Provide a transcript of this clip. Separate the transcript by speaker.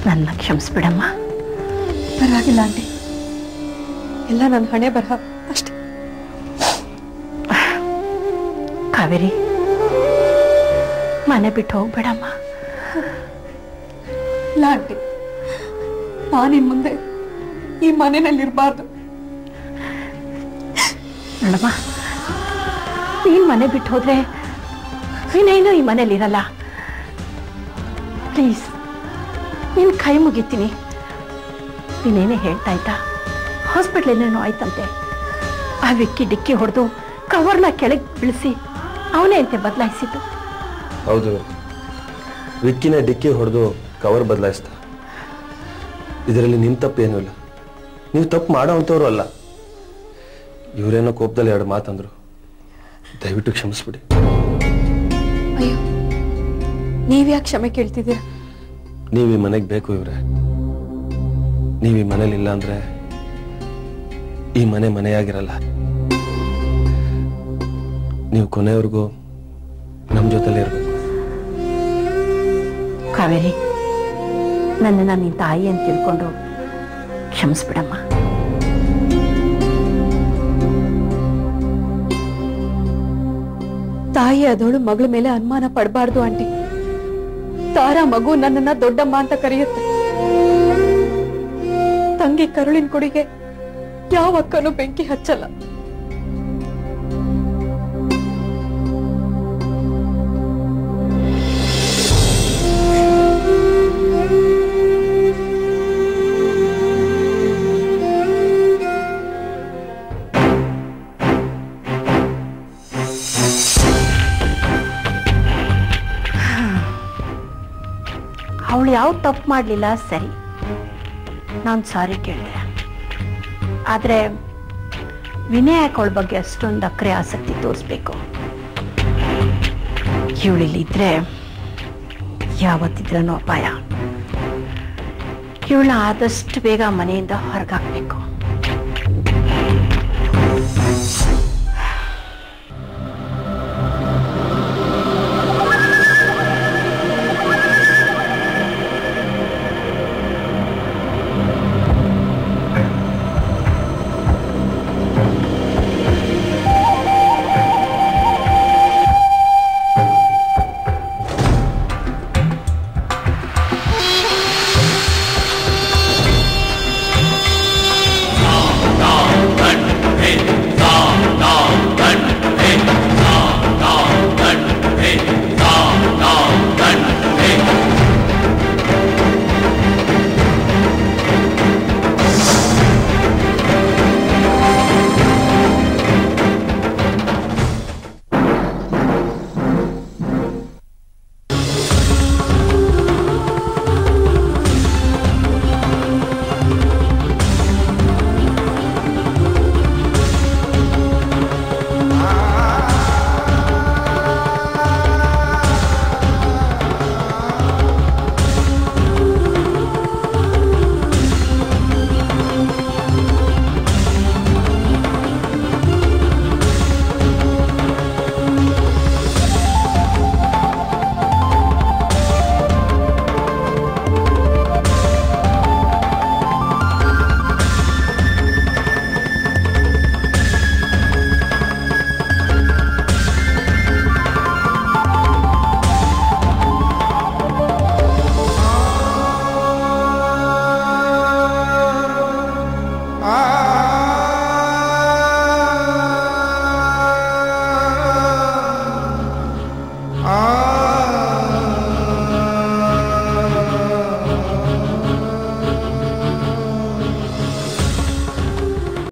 Speaker 1: ನನ್ನ ಕ್ಷಮಿಸ್ಬಿಡಮ್ಮ.
Speaker 2: ಪರವಾಗಿಲ್ಲ ಆಂಟಿ, ಎಲ್ಲ ನನ್ನ ಹಣೆ ಬರಹ ಅಷ್ಟೇ.
Speaker 1: ಕಾವೇರಿ, ಮನೆ ಬಿಟ್ಟು ಹೋಗ್ಬೇಡಮ್ಮ.
Speaker 2: ಇಲ್ಲ ಆಂಟಿ, ನಾನಿನ್ ಮುಂದೆ ಈ ಮನೆಯಲ್ಲಿರ್ಬಾರ್ದು.
Speaker 1: ನೋಡಮ್ಮ, ನೀನ್ ಮನೆ ಬಿಟ್ಟು ಹೋದ್ರೆ ವಿನಯನೂ ಈ ಮನೇಲಿರಲ್ಲ. ಪ್ಲೀಸ್, ನೀನ್ ಕೈ ಮುಗಿತೀನಿ. ವಿನಯನೇ ಹೇಳ್ತಾ ಇದ್ದ, ಹಾಸ್ಪಿಟ್ಲ್ ಏನೇನೋ ಆಯ್ತಂತೆ. ಆ ವಿಕ್ಕಿ ಡಿಕ್ಕಿ ಹೊಡೆದು ಕವರ್ನ ಕೆಳಗೆ ಬೀಳಿಸಿ ಅವನೇ ಅಂತೆ ಬದಲಾಯಿಸಿದ್ದು.
Speaker 3: ಹೌದು, ವಿಕ್ಕಿನೇ ಡಿಕ್ಕಿ ಹೊಡೆದು ಕವರ್ ಬದಲಾಯಿಸ್ತಾ. ಇದರಲ್ಲಿ ನಿಮ್ಮ ತಪ್ಪೇನೂ ಇಲ್ಲ. ನೀವು ತಪ್ಪು ಮಾಡೋ ಅಂಥವ್ರು ಅಲ್ಲ. ಇವರೇನೋ ಕೋಪದಲ್ಲಿ 2 ಮಾತಂದ್ರು. ದಯವಿಟ್ಟು ಕ್ಷಮಿಸ್ಬಿಡಿ.
Speaker 2: ಅಯ್ಯೋ, ನೀವ್ಯಾಕೆ ಕ್ಷಮೆ ಕೇಳ್ತಿದ್ದೀರಾ?
Speaker 3: ನೀವು ಈ ಮನೆಗೆ ಬೇಕು ಇವ್ರೆ. ನೀವು ಈ ಮನೇಲಿಲ್ಲ ಅಂದ್ರೆ ಈ ಮನೆ ಮನೆಯಾಗಿರಲ್ಲ. ನೀವು ಕೊನೆಯವರೆಗೂ ನಮ್ಮ ಜೊತೆಲೇ ಇರಬೇಕು.
Speaker 1: ಕಾವೇರಿ, ನನ್ನನ್ನು ನಿನ್ನ ತಾಯಿ ಅಂತ ತಿಳ್ಕೊಂಡು ಕ್ಷಮಿಸ್ಬಿಡಮ್ಮ.
Speaker 2: ತಾಯಿ ಆದವಳು ಮಗಳ ಮೇಲೆ ಅನುಮಾನ ಪಡಬಾರ್ದು ಆಂಟಿ. ತಾರಾ ಮಗು ನನ್ನನ್ನ ದೊಡ್ಡಮ್ಮ ಅಂತ ಕರೆಯುತ್ತೆ. ತಂಗಿ ಕರುಳಿನ ಕೊಡಿಗೆ ಯಾವ ಅಕ್ಕನೂ ಬೆಂಕಿ ಹಚ್ಚಲ್ಲ.
Speaker 1: ಅವಳು ಯಾವ ತಪ್ಪು ಮಾಡಲಿಲ್ಲ, ಸರಿ, ನಾನು ಸಾರಿ ಕೇಳಿದೆ. ಆದರೆ ವಿನಯ ಅವಳ ಬಗ್ಗೆ ಅಷ್ಟೊಂದು ಅಕ್ರೆ ಆಸಕ್ತಿ ತೋರಿಸ್ಬೇಕು. ಇವಳಿಲ್ಲಿದ್ರೆ ಯಾವತ್ತಿದ್ರೂ ಅಪಾಯ. ಇವಳನ್ನ ಆದಷ್ಟು ಬೇಗ ಮನೆಯಿಂದ ಹೊರಗಾಕ್ಬೇಕು.